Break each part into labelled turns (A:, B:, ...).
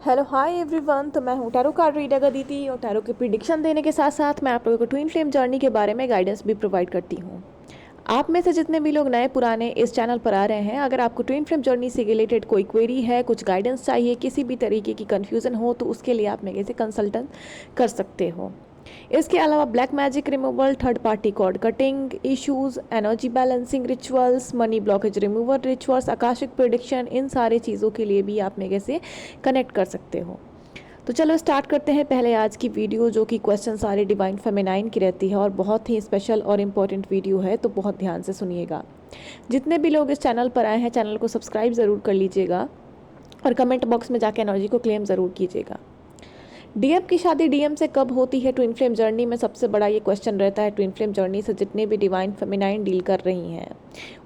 A: Hello hi everyone. तो मैं हूँ टैरो कार्ड रीडर अदिति और टैरो के प्रिडिक्शन देने के साथ साथ मैं आप लोगों को ट्विन फ्लेम जर्नी के बारे में गाइडेंस भी प्रोवाइड करती हूँ। आप में से जितने भी लोग नए पुराने इस चैनल पर आ रहे हैं, अगर आपको ट्विन फ्लेम जर्नी से रिलेटेड कोई क्वेरी है, कुछ गाइडेंस चाहिए, किसी भी तरीके की कन्फ्यूज़न हो, तो उसके लिए आप मेरे से कंसल्टेंट कर सकते हो। इसके अलावा black magic removal, third party cord cutting issues, energy balancing rituals, money blockage removal rituals, akashic prediction, इन सारे चीज़ों के लिए भी आप मेरे से कनेक्ट कर सकते हो। तो चलो स्टार्ट करते हैं पहले आज की वीडियो, जो कि क्वेश्चन सारे डिवाइन फेमिनाइन की रहती है और बहुत ही स्पेशल और इम्पॉर्टेंट वीडियो है, तो बहुत ध्यान से सुनिएगा। जितने भी लोग इस चैनल पर आए हैं, चैनल को सब्सक्राइब ज़रूर कर लीजिएगा और कमेंट बॉक्स में जाके एनर्जी को क्लेम ज़रूर कीजिएगा। डीएम की शादी डीएम से कब होती है ट्विन फ्लेम जर्नी में, सबसे बड़ा ये क्वेश्चन रहता है। ट्विन फ्लेम जर्नी से जितने भी डिवाइन फेमिनाइन डील कर रही हैं,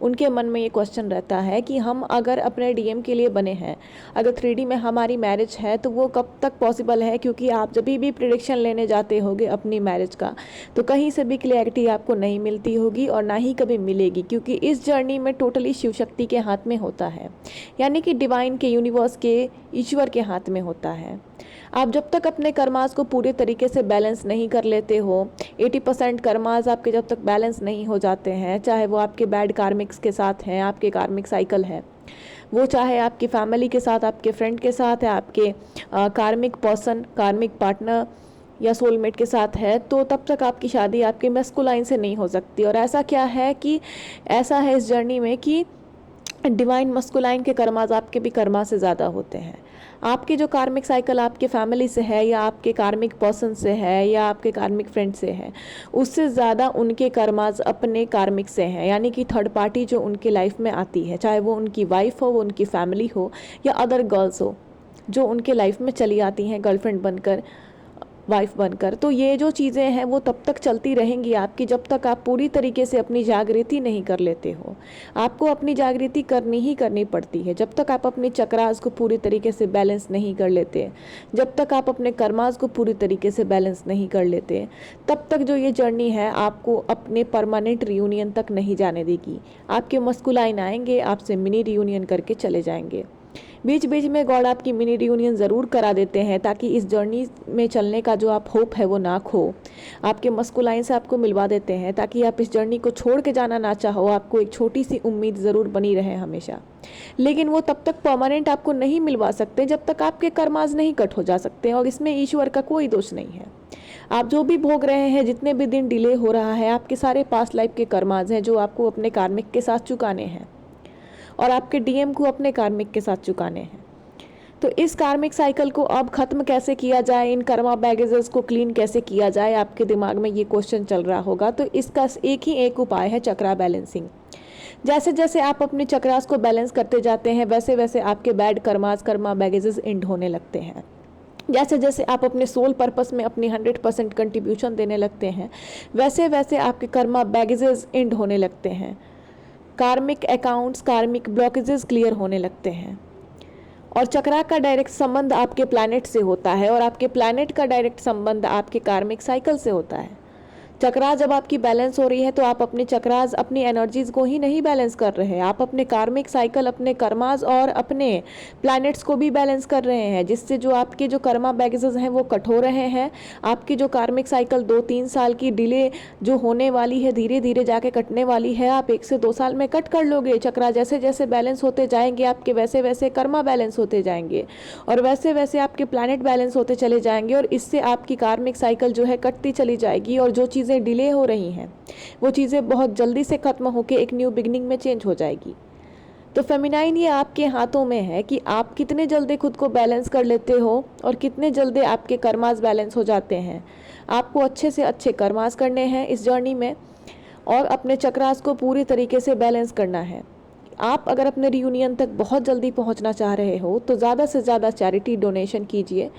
A: उनके मन में ये क्वेश्चन रहता है कि हम अगर अपने डीएम के लिए बने हैं, अगर 3D में हमारी मैरिज है, तो वो कब तक पॉसिबल है। क्योंकि आप जब भी प्रिडिक्शन लेने जाते होगे अपनी मैरिज का, तो कहीं से भी क्लैरिटी आपको नहीं मिलती होगी और ना ही कभी मिलेगी, क्योंकि इस जर्नी में टोटली शिव शक्ति के हाथ में होता है, यानी कि डिवाइन के, यूनिवर्स के, ईश्वर के हाथ में होता है। आप जब तक अपने कर्मास को पूरे तरीके से बैलेंस नहीं कर लेते हो, 80% कर्मास आपके जब तक बैलेंस नहीं हो जाते हैं, चाहे वो आपके बैड कार्मिक्स के साथ हैं, आपके कार्मिक साइकिल है, वो चाहे आपकी फैमिली के साथ, आपके फ्रेंड के साथ है, आपके कार्मिक पर्सन, कार्मिक पार्टनर या सोलमेट के साथ है, तो तब तक आपकी शादी आपके मैस्कुलाइन से नहीं हो सकती। और ऐसा क्या है कि ऐसा है इस जर्नी में कि डिवाइन मस्कुलाइन के कर्माज आपके भी कर्मा से ज़्यादा होते हैं। आपकी जो कार्मिक साइकिल आपके फैमिली से है, या आपके कार्मिक पर्सन से है, या आपके कार्मिक फ्रेंड से है, उससे ज़्यादा उनके कर्माज अपने कार्मिक से हैं, यानी कि थर्ड पार्टी जो उनके लाइफ में आती है, चाहे वो उनकी वाइफ हो, वो उनकी फैमिली हो, या अदर गर्ल्स हो जो उनके लाइफ में चली आती हैं गर्लफ्रेंड बनकर, वाइफ बनकर। तो ये जो चीज़ें हैं वो तब तक चलती रहेंगी आपकी, जब तक आप पूरी तरीके से अपनी जागृति नहीं कर लेते हो। आपको अपनी जागृति करनी ही करनी पड़ती है। जब तक आप अपने चक्रास को पूरी तरीके से बैलेंस नहीं कर लेते, जब तक आप अपने कर्मास को पूरी तरीके से बैलेंस नहीं कर लेते, तब तक जो ये जर्नी है आपको अपने परमानेंट रियूनियन तक नहीं जाने देगी। आपके मस्कुलाइन आएंगे, आपसे मिनी रियूनियन करके चले जाएंगे। बीच बीच में गॉड आपकी मिनी रियूनियन ज़रूर करा देते हैं, ताकि इस जर्नी में चलने का जो आप होप है वो ना खो। आपके मस्कुलाइन से आपको मिलवा देते हैं, ताकि आप इस जर्नी को छोड़ के जाना ना चाहो, आपको एक छोटी सी उम्मीद ज़रूर बनी रहे हमेशा। लेकिन वो तब तक परमानेंट आपको नहीं मिलवा सकते जब तक आपके कर्माज नहीं कट हो जा सकते, और इसमें ईश्वर का कोई दोष नहीं है। आप जो भी भोग रहे हैं, जितने भी दिन डिले हो रहा है, आपके सारे पास्ट लाइफ के कर्माज हैं जो आपको अपने कार्मिक के साथ चुकाने हैं, और आपके डीएम को अपने कार्मिक के साथ चुकाने हैं। तो इस कार्मिक साइकिल को अब खत्म कैसे किया जाए, इन कर्मा बैगेजेस को क्लीन कैसे किया जाए, आपके दिमाग में ये क्वेश्चन चल रहा होगा। तो इसका एक उपाय है, चक्रा बैलेंसिंग। जैसे जैसे आप अपने चक्रास को बैलेंस करते जाते हैं, वैसे वैसे आपके bad karmas, Karma baggages and होने लगते हैं। जैसे जैसे आप अपने सोल पर्पस में अपनी 100% कंट्रीब्यूशन देने लगते हैं, वैसे वैसे आपके कर्मा बैगेजेस एंड होने लगते हैं। कार्मिक अकाउंट्स, कार्मिक ब्लॉकेजेस क्लियर होने लगते हैं। और चक्रा का डायरेक्ट संबंध आपके प्लैनेट से होता है, और आपके प्लैनेट का डायरेक्ट संबंध आपके कार्मिक साइकिल से होता है। चक्रा जब आपकी बैलेंस हो रही है, तो आप अपने चक्रास, अपनी एनर्जीज को ही नहीं बैलेंस कर रहे हैं, आप अपने कार्मिक साइकिल, अपने कर्मास और अपने प्लैनेट्स को भी बैलेंस कर रहे हैं, जिससे जो आपके जो कर्मा बैगेजेस हैं वो कट हो रहे हैं। आपकी जो कार्मिक साइकिल 2-3 साल की डिले जो होने वाली है, धीरे धीरे जाके कटने वाली है, आप 1 से 2 साल में कट कर लोगे। चक्रा जैसे जैसे बैलेंस होते जाएंगे आपके, वैसे वैसे कर्मा बैलेंस होते जाएंगे, और वैसे वैसे आपके प्लैनेट बैलेंस होते चले जाएंगे, और इससे आपकी कार्मिक साइकिल जो है कटती चली जाएगी, और जो चीज़ें डिले हो रही हैं वो चीज़ें बहुत जल्दी से खत्म होकर एक न्यू बिगनिंग में चेंज हो जाएगी। तो फेमिनाइन ये आपके हाथों में है कि आप कितने जल्दी खुद को बैलेंस कर लेते हो, और कितने जल्दी आपके कर्मास बैलेंस हो जाते हैं। आपको अच्छे से अच्छे कर्मास करने हैं इस जर्नी में, और अपने चक्रास को पूरी तरीके से बैलेंस करना है। आप अगर अपने रियूनियन तक बहुत जल्दी पहुंचना चाह रहे हो, तो ज़्यादा से ज़्यादा चैरिटी डोनेशन कीजिए।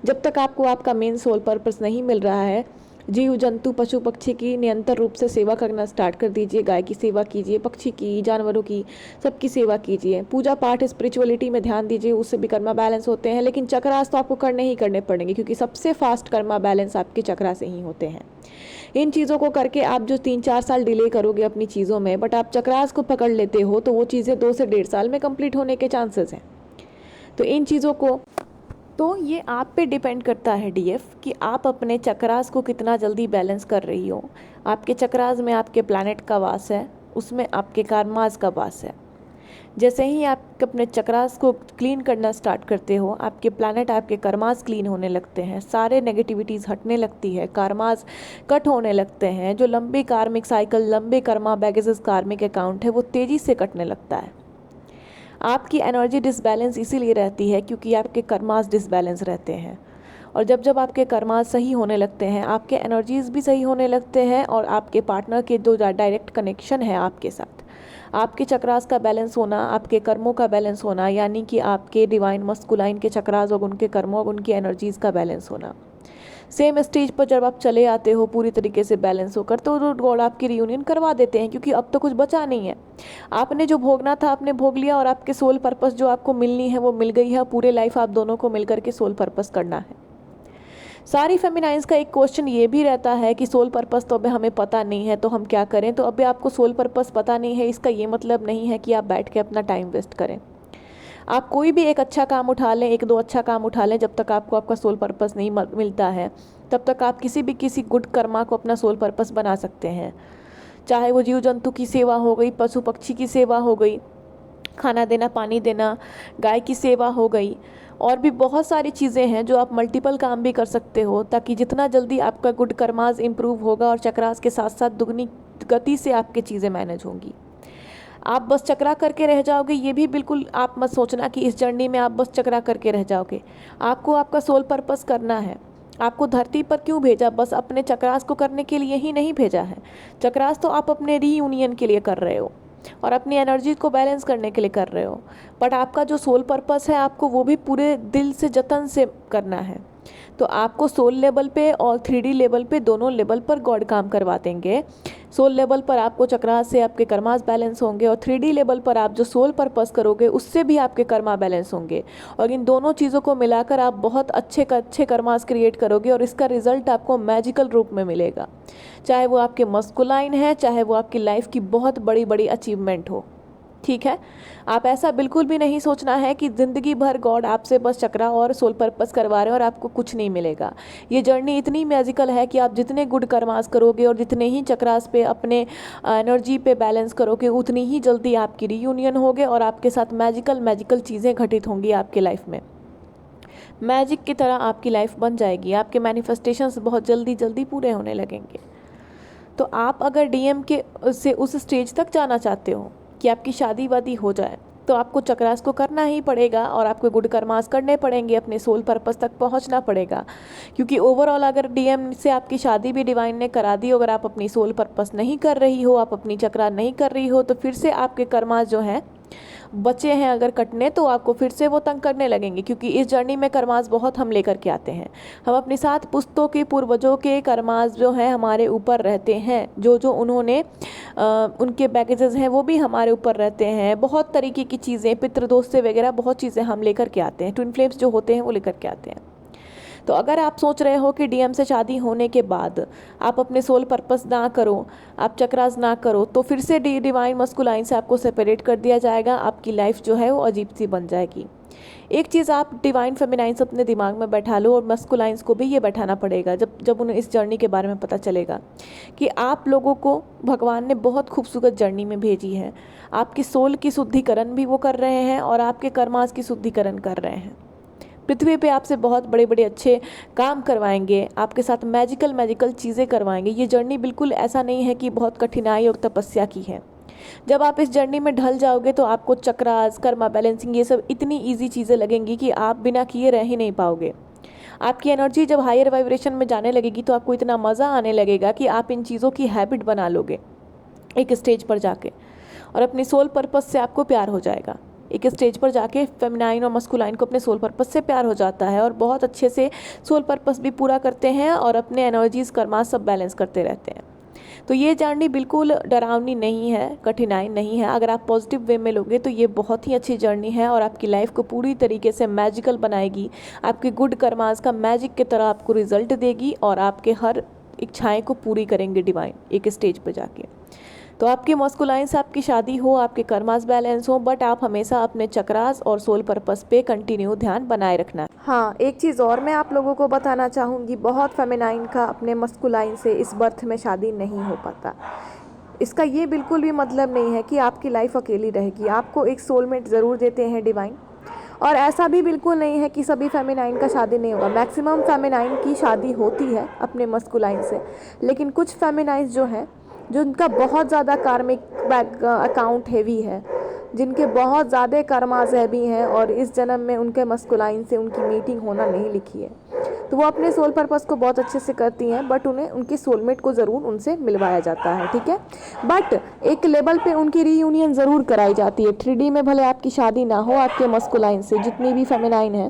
A: जब तक आपको आपका मेन सोल पर्पस नहीं मिल रहा है, जीव जंतु पशु पक्षी की निरंतर रूप से सेवा करना स्टार्ट कर दीजिए। गाय की सेवा कीजिए, पक्षी की, जानवरों की, सबकी सेवा कीजिए। पूजा पाठ, स्पिरिचुअलिटी में ध्यान दीजिए, उससे भी कर्मा बैलेंस होते हैं। लेकिन चक्रास तो आपको करने ही करने पड़ेंगे, क्योंकि सबसे फास्ट कर्मा बैलेंस आपके चक्रा से ही होते हैं। इन चीज़ों को करके आप जो 3-4 साल डिले करोगे अपनी चीज़ों में, बट आप चक्रास को पकड़ लेते हो, तो वो चीज़ें 2 से 1.5 साल में कंप्लीट होने के चांसेस हैं। तो इन चीज़ों को तो ये आप पे डिपेंड करता है डीएफ कि आप अपने चक्रास को कितना जल्दी बैलेंस कर रही हो। आपके चक्रास में आपके प्लैनेट का वास है, उसमें आपके कर्मास का वास है। जैसे ही आप अपने चक्रास को क्लीन करना स्टार्ट करते हो, आपके प्लैनेट आपके कर्मास क्लीन होने लगते हैं, सारे नेगेटिविटीज़ हटने लगती है, कर्मास कट होने लगते हैं। जो लंबे कार्मिक साइकिल, लंबे कर्मा बैगेजेस कार्मिक अकाउंट है, वो तेज़ी से कटने लगता है। आपकी एनर्जी डिसबैलेंस इसीलिए रहती है क्योंकि आपके कर्मास डिसबैलेंस रहते हैं। और जब जब आपके कर्मास सही होने लगते हैं, आपके एनर्जीज़ भी सही होने लगते हैं और आपके पार्टनर के जो डायरेक्ट कनेक्शन है आपके साथ, आपके चक्रास का बैलेंस होना, आपके कर्मों का बैलेंस होना, यानी कि आपके डिवाइन मस्कुलाइन के चक्रास और उनके कर्मों और उनकी एनर्जीज़ का बैलेंस होना। सेम स्टेज पर जब आप चले आते हो पूरी तरीके से बैलेंस होकर, तो गॉड आपकी रियूनियन करवा देते हैं क्योंकि अब तो कुछ बचा नहीं है। आपने जो भोगना था आपने भोग लिया और आपके सोल पर्पस जो आपको मिलनी है वो मिल गई है। पूरे लाइफ आप दोनों को मिलकर के सोल पर्पस करना है। सारी फेमिनाइंस का एक क्वेश्चन ये भी रहता है कि सोल पर्पस तो अभी हमें पता नहीं है तो हम क्या करें। तो अभी आपको सोल पर्पस पता नहीं है, इसका ये मतलब नहीं है कि आप बैठ के अपना टाइम वेस्ट करें। आप कोई भी एक अच्छा काम उठा लें, एक दो अच्छा काम उठा लें, जब तक आपको आपका सोल पर्पस नहीं मिलता है तब तक आप किसी गुड कर्मा को अपना सोल पर्पस बना सकते हैं। चाहे वो जीव जंतु की सेवा हो गई, पशु पक्षी की सेवा हो गई, खाना देना, पानी देना, गाय की सेवा हो गई, और भी बहुत सारी चीज़ें हैं जो आप मल्टीपल काम भी कर सकते हो, ताकि जितना जल्दी आपका गुड कर्माज इम्प्रूव होगा और चक्रास के साथ साथ दुगनी गति से आपकी चीज़ें मैनेज होंगी। आप बस चक्रा करके रह जाओगे, ये भी बिल्कुल आप मत सोचना कि इस जर्नी में आप बस चक्रा करके रह जाओगे। आपको आपका सोल पर्पस करना है। आपको धरती पर क्यों भेजा? बस अपने चक्रास को करने के लिए ही नहीं भेजा है। चक्रास तो आप अपने रीयूनियन के लिए कर रहे हो और अपनी एनर्जी को बैलेंस करने के लिए कर रहे हो, बट आपका जो सोल पर्पस है आपको वो भी पूरे दिल से, जतन से करना है। तो आपको सोल लेवल पे और 3D लेवल पे, दोनों लेवल पर गॉड काम करवा देंगे। सोल लेवल पर आपको चक्रास से आपके कर्मास बैलेंस होंगे और 3D लेवल पर आप जो सोल पर्पस करोगे उससे भी आपके कर्मा बैलेंस होंगे। और इन दोनों चीज़ों को मिलाकर आप बहुत अच्छे कर्मास क्रिएट करोगे और इसका रिजल्ट आपको मैजिकल रूप में मिलेगा। चाहे वो आपके मस्कुलाइन है, चाहे वो आपकी लाइफ की बहुत बड़ी बड़ी अचीवमेंट हो। ठीक है, आप ऐसा बिल्कुल भी नहीं सोचना है कि ज़िंदगी भर गॉड आपसे बस चक्रा और सोल पर्पस करवा रहे हैं और आपको कुछ नहीं मिलेगा। ये जर्नी इतनी मैजिकल है कि आप जितने गुड कर्मास करोगे और जितने ही चक्रास पे अपने एनर्जी पे बैलेंस करोगे, उतनी ही जल्दी आपकी रीयूनियन होगे और आपके साथ मैजिकल चीज़ें घटित होंगी आपके लाइफ में। मैजिक की तरह आपकी लाइफ बन जाएगी, आपके मैनिफेस्टेशंस बहुत जल्दी पूरे होने लगेंगे। तो आप अगर डीएम के से उस स्टेज तक जाना चाहते हो कि आपकी शादी वादी हो जाए, तो आपको चक्रास को करना ही पड़ेगा और आपको गुड कर्मास करने पड़ेंगे, अपने सोल पर्पस तक पहुंचना पड़ेगा। क्योंकि ओवरऑल अगर डीएम से आपकी शादी भी डिवाइन ने करा दी, अगर आप अपनी सोल पर्पस नहीं कर रही हो, आप अपनी चक्रा नहीं कर रही हो, तो फिर से आपके कर्मास जो हैं बचे हैं अगर कटने, तो आपको फिर से वो तंग करने लगेंगे। क्योंकि इस जर्नी में कर्मास बहुत हम लेकर के आते हैं। हम अपनी 7 पुश्तों के पूर्वजों के कर्मास जो हैं हमारे ऊपर रहते हैं, जो उन्होंने उनके बैगेजेस हैं वो भी हमारे ऊपर रहते हैं। बहुत तरीके की चीज़ें, पितृदोष से वगैरह बहुत चीज़ें हम लेकर के आते हैं। ट्विन फ्लेम्स जो होते हैं वो लेकर के आते हैं। तो अगर आप सोच रहे हो कि डीएम से शादी होने के बाद आप अपने सोल पर्पस ना करो, आप चक्रास ना करो, तो फिर से डिवाइन मस्कुलाइन से आपको सेपरेट कर दिया जाएगा। आपकी लाइफ जो है वो अजीब सी बन जाएगी। एक चीज़ आप डिवाइन फेमिनाइंस अपने दिमाग में बैठा लो, और मस्कुलाइंस को भी ये बैठाना पड़ेगा जब उन्हें इस जर्नी के बारे में पता चलेगा कि आप लोगों को भगवान ने बहुत खूबसूरत जर्नी में भेजी है। आपकी सोल की शुद्धिकरण भी वो कर रहे हैं और आपके कर्मास की शुद्धिकरण कर रहे हैं। पृथ्वी पे आपसे बहुत बड़े बड़े अच्छे काम करवाएंगे, आपके साथ मैजिकल चीज़ें करवाएंगे। ये जर्नी बिल्कुल ऐसा नहीं है कि बहुत कठिनाई और तपस्या की है। जब आप इस जर्नी में ढल जाओगे तो आपको चक्रास, कर्मा बैलेंसिंग, ये सब इतनी ईजी चीज़ें लगेंगी कि आप बिना किए रह ही नहीं पाओगे। आपकी एनर्जी जब हायर वाइब्रेशन में जाने लगेगी तो आपको इतना मज़ा आने लगेगा कि आप इन चीज़ों की हैबिट बना लोगे एक स्टेज पर जाके, और अपनी सोल पर्पस से आपको प्यार हो जाएगा। एक स्टेज पर जाके फेमिनाइन और मस्कुलाइन को अपने सोल पर्पस से प्यार हो जाता है और बहुत अच्छे से सोल पर्पस भी पूरा करते हैं और अपने एनर्जीज, कर्मा सब बैलेंस करते रहते हैं। तो ये जर्नी बिल्कुल डरावनी नहीं है, कठिनाई नहीं है। अगर आप पॉजिटिव वे में लोगे तो ये बहुत ही अच्छी जर्नी है और आपकी लाइफ को पूरी तरीके से मैजिकल बनाएगी। आपके गुड कर्मास का मैजिक की तरह आपको रिजल्ट देगी और आपके हर इच्छाएं को पूरी करेंगे डिवाइन एक स्टेज पर जाके। तो आपके मस्कुलाइन से आपकी शादी हो, आपके कर्मास बैलेंस हो, बट आप हमेशा अपने चक्रास और सोल पर्पस पे कंटिन्यू ध्यान बनाए रखना। हाँ, एक चीज़ और मैं आप लोगों को बताना चाहूँगी, बहुत फेमिनाइन का अपने मस्कुलाइन से इस बर्थ में शादी नहीं हो पाता। इसका ये बिल्कुल भी मतलब नहीं है कि आपकी लाइफ अकेली रहेगी। आपको एक सोलमेट ज़रूर देते हैं डिवाइन, और ऐसा भी बिल्कुल नहीं है कि सभी फेमिनाइन का शादी नहीं होगा। मैक्सिमम फेमिनाइन की शादी होती है अपने मस्कुलाइन से, लेकिन कुछ फेमिनाइन जो हैं, जो उनका बहुत ज़्यादा कार्मिक बैक अकाउंट हैवी है, जिनके बहुत ज़्यादा कर्मास हैवी हैं और इस जन्म में उनके मस्कुलाइन से उनकी मीटिंग होना नहीं लिखी है, तो वो अपने सोल पर्पस को बहुत अच्छे से करती हैं, बट उन्हें उनके सोलमेट को ज़रूर उनसे मिलवाया जाता है, ठीक है। बट एक लेवल पे उनकी रीयूनियन ज़रूर कराई जाती है। 3D में भले आपकी शादी ना हो आपके मस्कुलाइन से, जितनी भी फेमिनाइन है,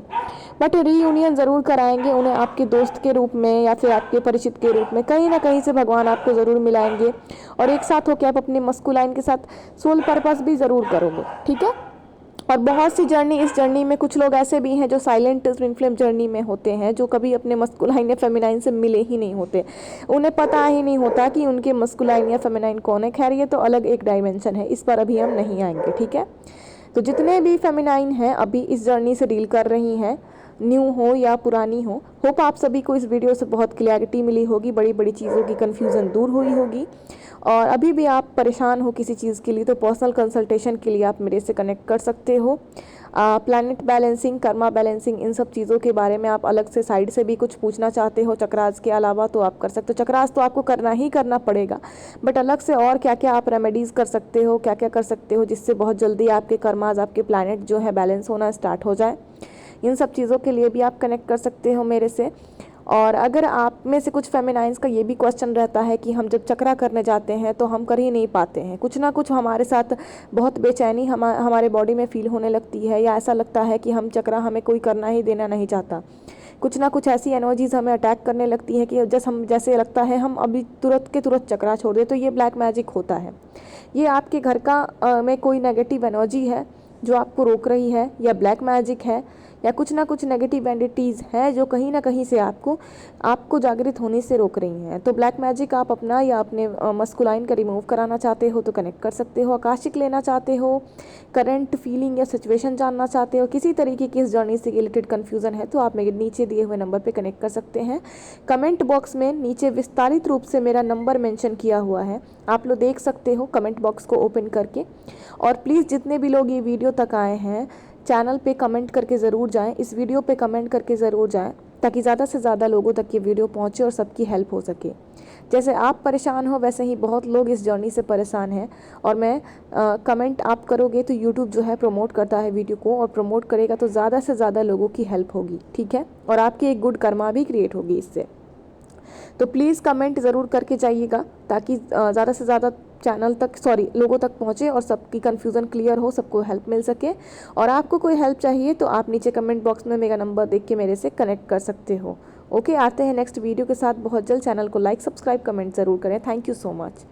A: बट रीयूनियन ज़रूर कराएंगे उन्हें, आपके दोस्त के रूप में या फिर आपके परिचित के रूप में, कहीं ना कहीं से भगवान आपको ज़रूर मिलाएंगे, और एक साथ होकर आप अपने मस्कुलाइन के साथ सोल पर्पस भी ज़रूर करोगे, ठीक है। और बहुत सी जर्नी, इस जर्नी में कुछ लोग ऐसे भी हैं जो साइलेंट ट्विन फ्लेम जर्नी में होते हैं, जो कभी अपने मस्कुलाइन या फेमिनाइन से मिले ही नहीं होते। उन्हें पता ही नहीं होता कि उनके मस्कुलाइन या फेमिनाइन कौन है। खैर, ये तो अलग एक डायमेंशन है, इस पर अभी हम नहीं आएंगे, ठीक है। तो जितने भी फेमिनाइन हैं अभी इस जर्नी से डील कर रही हैं, न्यू हो या पुरानी हो, होप आप सभी को इस वीडियो से बहुत क्लैरिटी मिली होगी, बड़ी बड़ी चीज़ों की कन्फ्यूज़न दूर हुई होगी। और अभी भी आप परेशान हो किसी चीज़ के लिए, तो पर्सनल कंसल्टेशन के लिए आप मेरे से कनेक्ट कर सकते हो। प्लैनेट बैलेंसिंग, कर्मा बैलेंसिंग, इन सब चीज़ों के बारे में आप अलग से साइड से भी कुछ पूछना चाहते हो चक्रास के अलावा, तो आप कर सकते हो। चक्रास तो आपको करना ही करना पड़ेगा, बट अलग से और क्या क्या आप रेमेडीज़ कर सकते हो, क्या क्या कर सकते हो जिससे बहुत जल्दी आपके कर्माज, आपके प्लैनेट जो है बैलेंस होना स्टार्ट हो जाए, इन सब चीज़ों के लिए भी आप कनेक्ट कर सकते हो मेरे से। और अगर आप में से कुछ फेमिनाइंस का ये भी क्वेश्चन रहता है कि हम जब चक्रा करने जाते हैं तो हम कर ही नहीं पाते हैं, कुछ ना कुछ हमारे साथ बहुत बेचैनी हमारे बॉडी में फील होने लगती है, या ऐसा लगता है कि हम चक्रा हमें कोई करना ही देना नहीं चाहता, कुछ ना कुछ ऐसी एनर्जीज हमें अटैक करने लगती है कि जैसे लगता है हम अभी तुरंत के तुरंत चक्रा छोड़ दें, तो ये ब्लैक मैजिक होता है। ये आपके घर का में कोई नेगेटिव एनर्जी है जो आपको रोक रही है, या ब्लैक मैजिक है, या कुछ ना कुछ नेगेटिव एंटिटीज़ है जो कहीं ना कहीं से आपको जागृत होने से रोक रही हैं। तो ब्लैक मैजिक आप अपना या अपने मस्कुलाइन का रिमूव कराना चाहते हो तो कनेक्ट कर सकते हो। आकाशिक लेना चाहते हो, करंट फीलिंग या सिचुएशन जानना चाहते हो, किसी तरीके की इस जर्नी से रिलेटेड कन्फ्यूज़न है, तो आप मेरे नीचे दिए हुए नंबर पर कनेक्ट कर सकते हैं। कमेंट बॉक्स में नीचे विस्तारित रूप से मेरा नंबर मेंशन किया हुआ है, आप लोग देख सकते हो कमेंट बॉक्स को ओपन करके। और प्लीज़ जितने भी लोग ये वीडियो तक आए हैं, चैनल पे कमेंट करके ज़रूर जाएं, इस वीडियो पे कमेंट करके ज़रूर जाएं, ताकि ज़्यादा से ज़्यादा लोगों तक ये वीडियो पहुंचे और सबकी हेल्प हो सके। जैसे आप परेशान हो वैसे ही बहुत लोग इस जर्नी से परेशान हैं, और मैं कमेंट आप करोगे तो यूट्यूब जो है प्रमोट करता है वीडियो को, और प्रमोट करेगा तो ज़्यादा से ज़्यादा लोगों की हेल्प होगी, ठीक है, और आपकी एक गुड कर्मा भी क्रिएट होगी इससे। तो प्लीज़ कमेंट ज़रूर करके जाइएगा, ताकि ज़्यादा से ज़्यादा लोगों तक पहुँचे और सबकी कन्फ्यूज़न क्लियर हो, सबको हेल्प मिल सके। और आपको कोई हेल्प चाहिए तो आप नीचे कमेंट बॉक्स में मेरा नंबर देख के मेरे से कनेक्ट कर सकते हो। ओके, आते हैं नेक्स्ट वीडियो के साथ बहुत जल्द। चैनल को लाइक, सब्सक्राइब, कमेंट ज़रूर करें। Thank you so much.